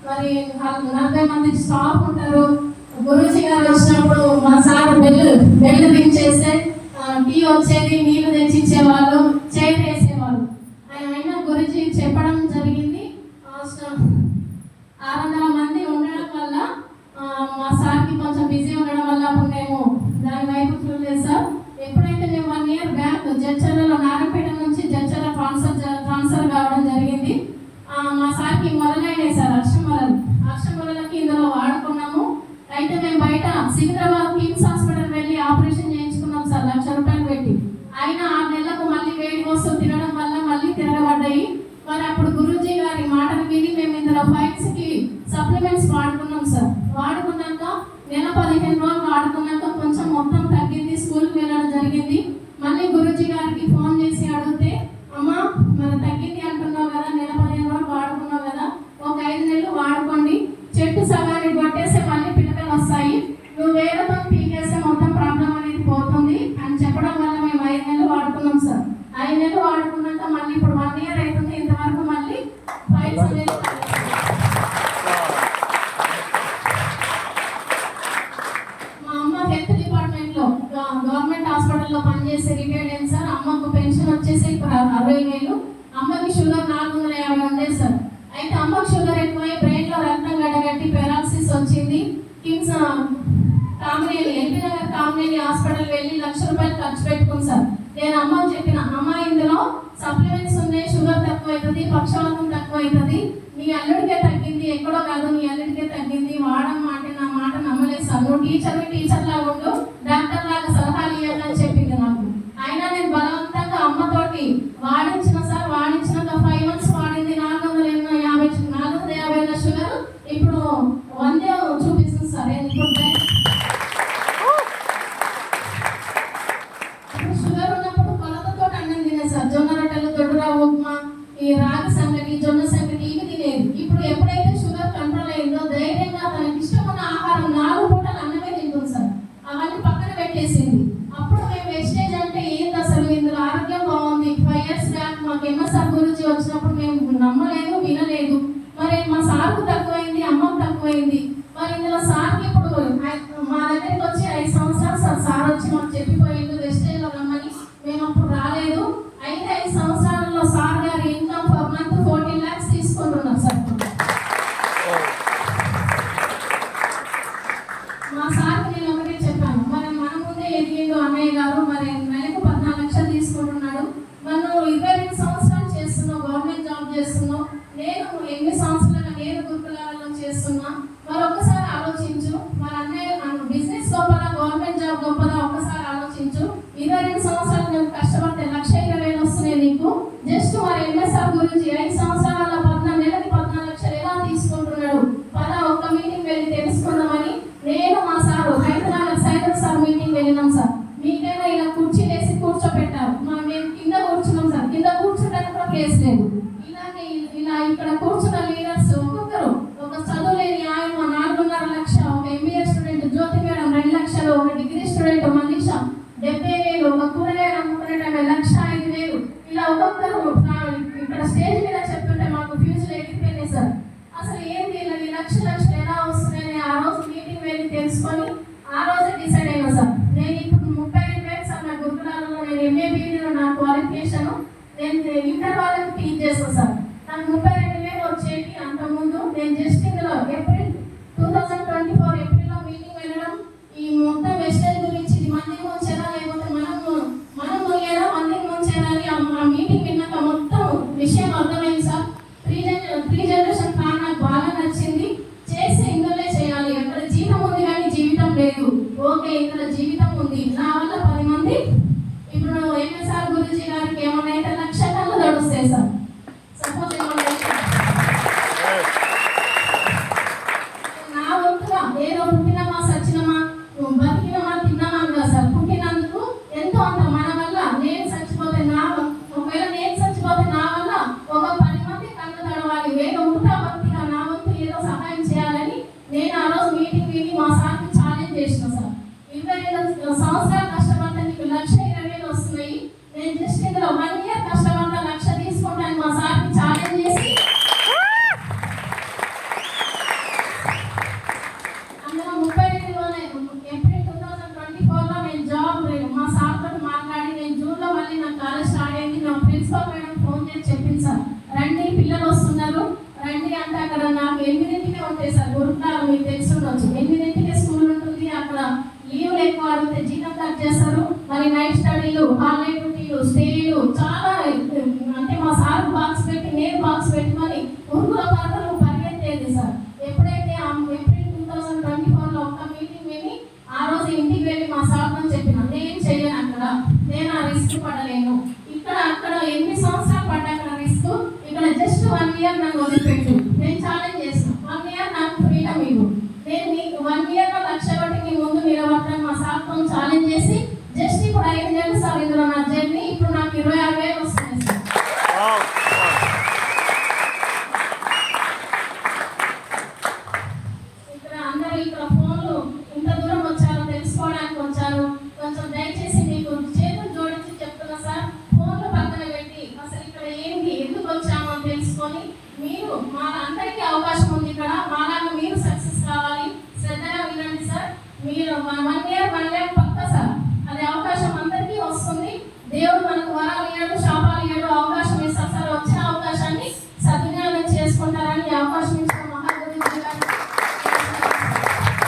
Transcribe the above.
మరి 40 మంది స్టాఫ్ ఉంటారు. గురూజీ గారు వచ్చినప్పుడు మా సార్ బెల్లు దించేస్తే టీ వచ్చేది, నీళ్లు తెచ్చి ఇచ్చేవాళ్ళు, చైర్ వేసేవాళ్ళు. అయినా గురూజీ చెప్పడం జరిగింది. 600 మంది ఉండడం వల్ల మా సార్కి కొంచెం బిజీ ఉండడం వల్ల అప్పుడు మేము దాని వైపు చూడలేదు సార్. ఎప్పుడైతే మేము 1 year బ్యాక్ జడ్చర్లలో నారాయణపేట నుంచి జడ్చర్ల ట్రాన్స్ఫర్ కావడం జరిగింది. మా సార్కి మొదలైనాయి సార్ అక్షమలకి ఇందులో వాడుకున్నాము. అయితే మేము బయట సికింద్రాబాద్ కిమ్స్ హాస్పిటల్ వెళ్ళి ఆపరేషన్ చేయించుకున్నాం సార్, 1 లక్ష రూపాయలు పెట్టి. అయినా 6 నెలలకు మళ్ళీ వేడి వస్తువు తినడం వల్ల మళ్ళీ తిరగబడ్డాయి. మరి అప్పుడు గురూజీ గారి మాటలు విని మేము ఇందులో ఫైల్స్కి సప్లిమెంట్స్ వాడుకున్నాం సార్. వాడుకున్నాక నెల 15 రోజులు వాడుకున్నాక కొంచెం మొత్తం తగ్గింది, స్కూల్కి వెళ్ళడం జరిగింది. మళ్ళీ గురూజీ గారికి ఫోన్ చేసి అడిగితే, అమ్మ మరి తగ్గింది అంటున్నావు కదా, నెల 15 రోజులు వాడుకున్నావు కదా, ఒక 5 నెలలు వాడుకోండి, చెట్టు సగానికి కొట్టేస్తే మళ్ళీ పిల్లలు వస్తాయి, నువ్వు వేరేతో పీకేస్తే మొత్తం ప్రాబ్లం అనేది పోతుంది అని చెప్పడం వల్ల మేము 5 నెలలు వాడుకున్నాం సార్. 5 నెలలు వాడుకున్నాక మళ్ళీ ఇప్పుడు 1 year అవుతుంది, ఇంతవరకు మళ్ళీ ఫైల్స్ అనేది. మా అమ్మ హెల్త్ డిపార్ట్మెంట్లో గవర్నమెంట్ హాస్పిటల్లో పనిచేసే రిటైర్డ్ అయింది సార్. అమ్మకు పెన్షన్ వచ్చేసి ఇప్పుడు 60,000. అమ్మకి షుగర్ 450 ఉండేది సార్. అయితే అమ్మకు షుగర్ ఎక్కువై బ్రెయిన్లో రక్తం గడ్డగట్టి పెరాలసిస్ వచ్చింది. కిమ్స్ కామినేని ఎల్బీ నగర్ కామినేని హాస్పిటల్ వెళ్ళి 1 లక్ష రూపాయలు ఖర్చు పెట్టుకుంది సార్. నేను అమ్మకి చెప్పిన, అమ్మ ఇందులో సప్లిమెంట్స్ ఉన్నాయి, షుగర్ తక్కువ అవుతుంది, పక్షవాతం తక్కువ అవుతుంది, నీ అల్లుడికే తగ్గింది, ఎక్కడో కాదు నీ అల్లుడికే తగ్గింది, వాడమ్మా అంటే నా మాట నమ్మలేదు సార్. నువ్వు టీచర్ లాగా ఉండు, డాక్టర్ లాగా సలహాలు ఇవ్వాలని చెప్పింది నాకు. అయినా నేను బలవంతంగా అమ్మతోటి వాడించిన సార్. వాడించినాక 5 months వాడింది, 450 షుగర్ ఇప్పుడు 100 చూపిస్తుంది సార్. ఇప్పుడు షుగర్ ఉన్నప్పుడు కొలతతో అన్నం తినేది సార్. జొన్న రొట్టెలు, దొడ్డురావు ఉప్మా, ఈ రాగి సంగటి, జొన్న సంగటి ఇవి తినేది. ఇప్పుడు ఎప్పుడైతే షుగర్ కంట్రోల్ అయిందో ధైర్యంగా తనకి ఇష్టమున్న ఆహారం 4 పూటలు అన్నమే తింటుంది సార్. అవన్నీ పక్కన పెట్టేసింది. అప్పుడు మేము వెస్టేజ్ అంటే ఏంది అసలు, ఇందులో ఆరోగ్యం బాగుంది. 5 years బ్యాక్ మాకు ఎంఎస్ఆర్ గురించి వచ్చినప్పుడు మేము నమ్మలేదు, వినలేదు. మరి మా సార్కు తక్కువైంది, అమ్మకు తక్కువైంది. మరి ఇందులో సార్కి ఇప్పుడు మా దగ్గరికి వచ్చి 5 సంవత్సరాలు సార్ వచ్చి మాకు చెప్పిపోయింది వెస్టేజ్లో రమ్మని. మేము అప్పుడు రాలేదు. అయితే 5 సంవత్సరాలలో సార్ గారి ఇన్కమ్ పర్ మంత్ 14 lakhs తీసుకుంటున్నాం సార్. మా సార్కి నేను ఒకటే చెప్పాను, మరి మన ముందే ఎదిగిండు అన్నయ్య గారు, మరి నెలకు 14 లక్షలు తీసుకుంటున్నాడు. మనం 22 సంవత్సరాలు చేస్తున్నావు, గవర్నమెంట్ జాబ్ చేస్తున్నావు, నేను 8 సంవత్సరాలుగా నేను గురుకులాలలో చేస్తున్నా. మరి ఒక్కసారి ఆలోచించు, మరి అన్నయ్య బిజినెస్ గొప్పదా, గవర్నమెంట్ జాబ్ గొప్పదా, ఒక్కసారి ఆలోచించు. 22 సంవత్సరాలు నేను కష్టపడితే 1,20,000 వస్తున్నాయి నీకు. జస్ట్ మరి ఎంఎస్ఆర్ గురించి 5 సంవత్సరాల నెలకి 14 లక్షలు ఎలా తీసుకుంటున్నాడు, ఒక్క మీటింగ్ వెళ్ళి తెలుసుకుందామని నేను మా సారు హైదరాబాద్ సైదర్ సార్ మీటింగ్ వెళ్ళినాం సార్. మీకైనా ఇలా కుర్చీ వేసి కూర్చోపెట్టారు, మేము కింద కూర్చున్నాం సార్. కింద కూర్చోడానికి కూడా ప్లేస్ లేదు. ఇలా ఇక్కడ కూర్చున్న లీడర్స్ ఒక్కొక్కరు, ఒక చదువు లేని ఆయన 4.5 లక్షలు, ఒక MBA స్టూడెంట్ జ్యోతి మేడం 2 లక్షలు, ఒక డిగ్రీ స్టూడెంట్ మనీష 70,000, ఒక కూరగాయలు అమ్ముకునేటప్పుడు 1,05,000. ఇలా ఒక్కొక్కరు ఇక్కడ స్టేజ్ మీద చెప్తుంటే మాకు ఫ్యూచర్ ఎగిరిపోయినాయి సార్. అసలు ఏంటి ఇలా లక్షలు ఎలా వస్తున్నాయని ఆ రోజు మీటింగ్ వెళ్ళి తెలుసుకొని ఆ రోజే డిసైడ్ అయినా సార్. నేను ఇప్పుడు 32,000 సార్ నా గురుకులాలలో. నేను MA BEdలో నా క్వాలిఫికేషన్. నేను ఇంటర్ వాళ్ళకి టీచ్ చేస్తాను సార్. నాకు 32,000 వచ్చేటి. అంతకుముందు నేను జస్ట్ ఇందులో ఏప్రిల్ 2024 ఏప్రిల్లో మీటింగ్ వెళ్ళడం, ఈ మొత్తం వెస్టేజ్ గురించి ఇది మందికి ముంచేలా లేకపోతే మనం మునిగేలా మందికి ముంచేయాలని ఆ మీటింగ్ విన్నాక మొత్తం విషయం అర్థమైంది సార్. 3 generation ప్లాన్ నాకు బాగా నచ్చింది. చేస్తే ఇందులోనే చేయాలి. అక్కడ జీవితం ఉంది కానీ జీవితం లేదు. ఓకే, ఇక్కడ జీవితం ఉంది. నా వల్ల 10 మంది ఇప్పుడు ఎంఎస్ఆర్ గురూజీ గారికి ఏమన్నా అయితే 1 లక్ష కళ్ళు తడుస్తాయి సార్. సపోజ్ ఏమన్నా మరి నైట్ స్టడీలు, హాలిడే డ్యూటీలు, స్టేలు చాలా అంటే మా సార్ బాక్స్ పెట్టి నేను బాక్స్ పెట్టుకొని ఉరుగుల పాత్రలు పరిగెత్తేది సార్. ఎప్పుడైతే ఏప్రిల్ 2024లో ఒక మీటింగ్ విని ఆ రోజు ఇంటికి వెళ్ళి మా సార్తో చెప్పిన, నేను చెయ్యను అక్కడ, నేను ఆ రిస్క్ పడలేను. అక్కడ ఎన్ని సంవత్సరాలు పడ్డా అక్కడ రిస్క్, ఇక్కడ జస్ట్ 1 ఇయర్ నన్ను వదిలిపెట్టు. నేను ఛాలెంజ్ చేసిన 1 ఇయర్ నాకు ఫ్రీడమ్ ఇవ్వు, నేను నీకు 1 ఇయర్లో 1,00,000 నీ ముందు నిలబడతాను మా సార్తో ఛాలెంజ్ చేసి జస్ట్ ఇప్పుడు 5 నెలలు సార్ ఇందులో నా జర్నీ. ఇప్పుడు నాకు 26,000 వస్తున్నాయి సార్. ఇక్కడ అందరూ ఇక్కడ ఫోన్లు ఇంత దూరం వచ్చారు తెలుసుకోవడానికి వచ్చారు. కొంచెం దయచేసి మీకు చేతులు జోడించి చెప్తున్నా సార్, ఫోన్లు పక్కన పెట్టి అసలు ఇక్కడ ఏంటి ఎందుకు వచ్చామో అని తెలుసుకొని మీరు మా అందరికీ అవకాశం ఉంది ఇక్కడ, మాలాగా మీరు సక్సెస్ కావాలి. శ్రద్ధగా వినండి సార్. మీరు 1 ఇయర్ 1 lakh పక్క సార్, అది అవకాశం అందరికీ వస్తుంది. దేవుడు మనకు వరాలు ఇవ్వడు.